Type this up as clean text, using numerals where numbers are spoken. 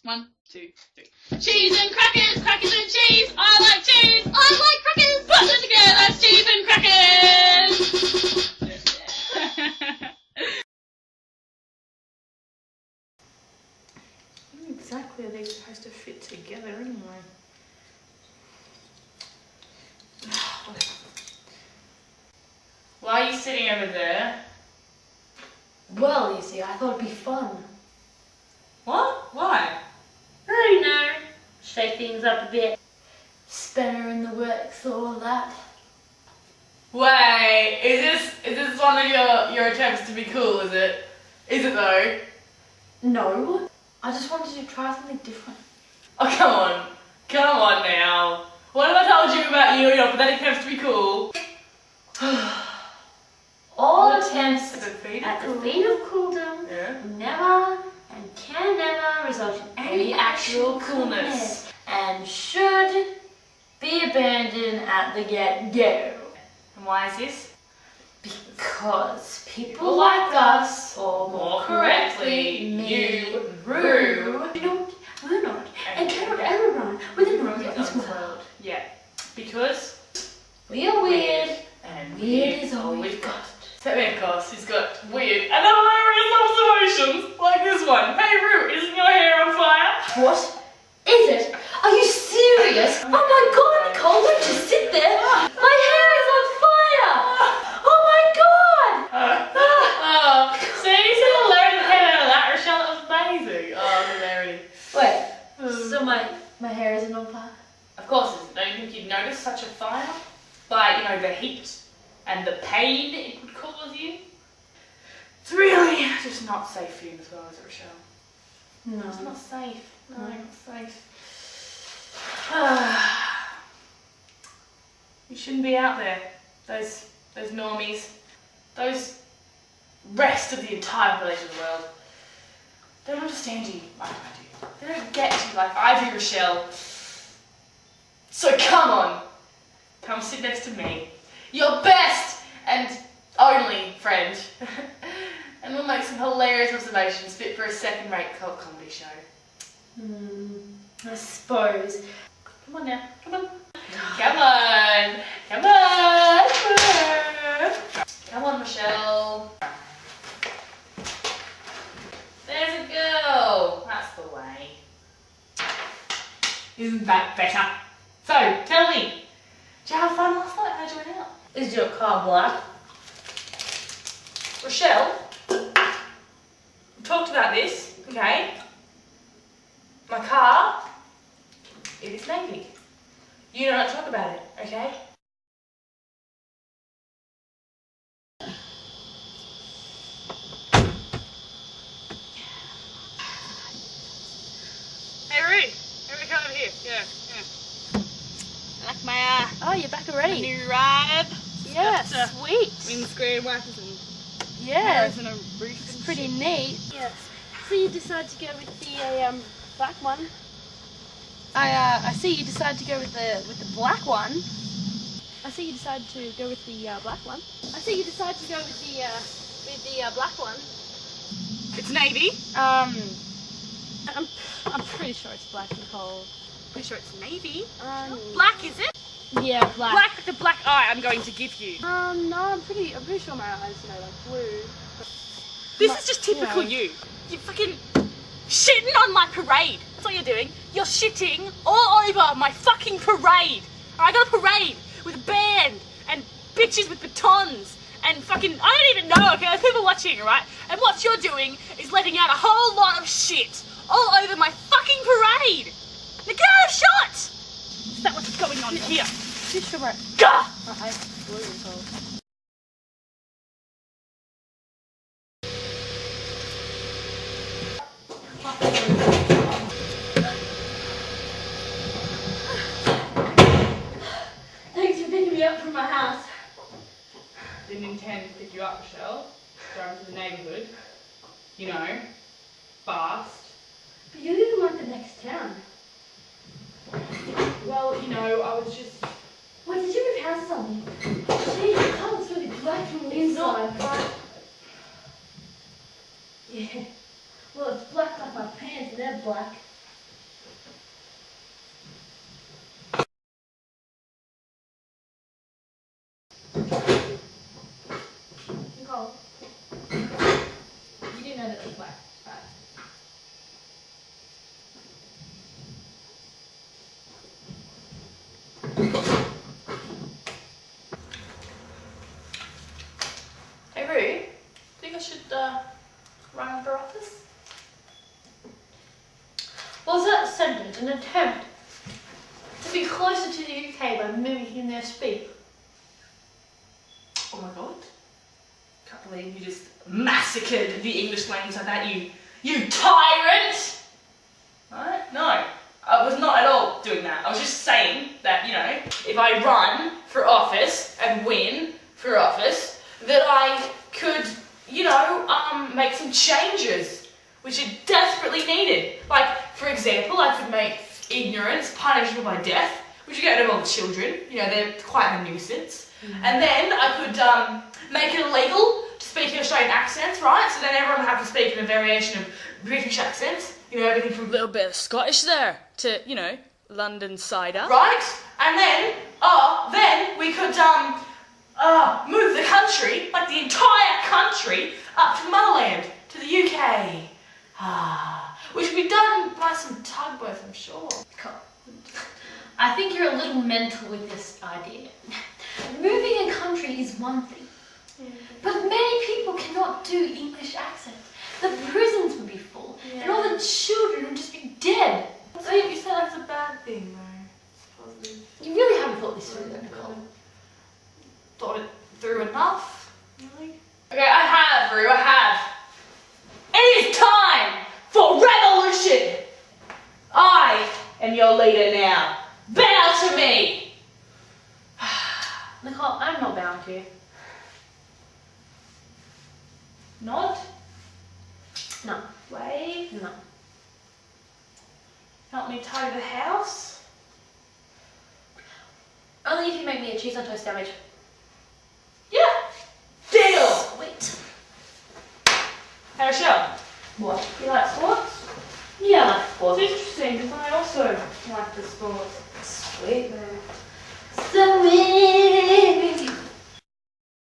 1, 2, 3. Cheese and crackers, crackers and cheese. I like cheese. I like crackers. Put them together, that's cheese and crackers. How exactly are they supposed to fit together anyway? Why are you sitting over there? Well, you see, I thought it'd be fun. What? Why? Oh, you know, shake things up a bit. Spanner in the works, all that. Wait, is this one of your attempts to be cool, is it? Is it though? No, I just wanted to try something different. Oh, come on. Come on now. What have I told you about you and your pathetic attempts to be cool? All attempts at the feet of cooldom never and can never result in any actual coolness and should be abandoned at the get-go. And why is this? Because people like us, or more correctly, you, Rue, will not, and cannot ever run within the realms of this world. Yeah, because we are weird, and weird is all we've got. Except me, of course, who's got weird and hilarious emotions like this one. Hey Rue, isn't your hair on fire? What? Is it? Are you serious? Oh my god, Nicole, don't just sit there. My hair is on fire. Oh my god. See, you said hilarious head out of that, Rochelle. That was amazing. Oh, hilarity. Wait, so my hair isn't on fire? Of course it isn't. Don't you think you'd notice such a fire? By, you know, the heat and the pain it would cause you? It's really just not safe for you as well, is it, Rochelle? No. It's not safe. No, not safe. You shouldn't be out there. Those normies. Those rest of the entire population of the world. They don't understand you like I do. They don't get you like I do, Rochelle. So come on. Come sit next to me. Your best and only friend. And we'll make some hilarious observations fit for a second-rate cult comedy show. I suppose. Come on now. Come on. Come on. Come on. Come on, Michelle. There's a girl. That's the way. Isn't that better? So, tell me. Did you have fun last night? How'd you went out? Is your car black? Rochelle, we talked about this, okay? My car, it is navy. You don't talk about it, okay? Hey Rudy, come over here. Yeah. I like my Oh, you're back already. new ride. Yeah, sweet. Windscreen wipers and Yeah, mirrors and a roof. it's pretty neat. Yes. So you decided to go with the black one. I see you decided to go with the black one. I see you decided to go with the black one. I see you decided to go with the black one. It's navy. I'm pretty sure it's black, Nicole. Pretty sure it's navy. Black, is it? Yeah, black. The black eye I'm going to give you. No, I'm pretty sure my eyes, like blue. This is just typical you. You're fucking shitting on my parade. That's what you're doing. You're shitting all over my fucking parade. I got a parade with a band and bitches with batons and fucking, I don't even know, okay? There's people watching, right? And what you're doing is letting out a whole lot of shit all over my fucking parade. Now get out of shot! Is that what's going on here? Just sure. Gah! Okay, blue, Nicole. Thanks for picking me up from my house. Didn't intend to pick you up, Michelle. Drove to the neighbourhood. You know, fast. But you live in like the next town. Well, you know, I was just... What, did you move houses on me? Gee, the carpet's really black from the inside. Yeah. Well, it's black like my pants and they're black. Hey Roo, think I should run for office? Was that sentence an attempt to be closer to the UK by mimicking their speak? Oh my god. Can't believe you just massacred the English language like that, you tyrant! Right? No, I was not at all doing that. I was just saying that, you know, if I run for office and win for office, that I could, you know, make some changes which are desperately needed. Like, for example, I could make ignorance punishable by death, which you get rid of all the children. You know, they're quite a nuisance. And then I could make it illegal to speak in Australian accents, right? So then everyone would have to speak in a variation of British accents. You know, everything from a little bit of Scottish there to, you know, London cider. Right? And then we could move the country, like the entire country, up to the motherland, to the UK. Which would be done by some tugboats, I'm sure. I think you're a little mental with this idea. Moving a country is one thing, but many people cannot do English accents. The prisons would be full, and all the children would just be dead. So you said that's a bad thing, though. You really haven't thought this through, though, Nicole. Thought it through enough? Really? Okay, I have, Roo, I have. It is time for revolution! I am your leader now. Bow to me! Nicole, I'm not bound to you. Nod? No. Wave? No. Help me tidy the house? Only if you make me a cheese on toast sandwich. Yeah! Deal! Sweet. Hey Rochelle, What? you like sports? Yeah, I like sports. It's interesting because I also like the sports. Sweet, man. Sweet.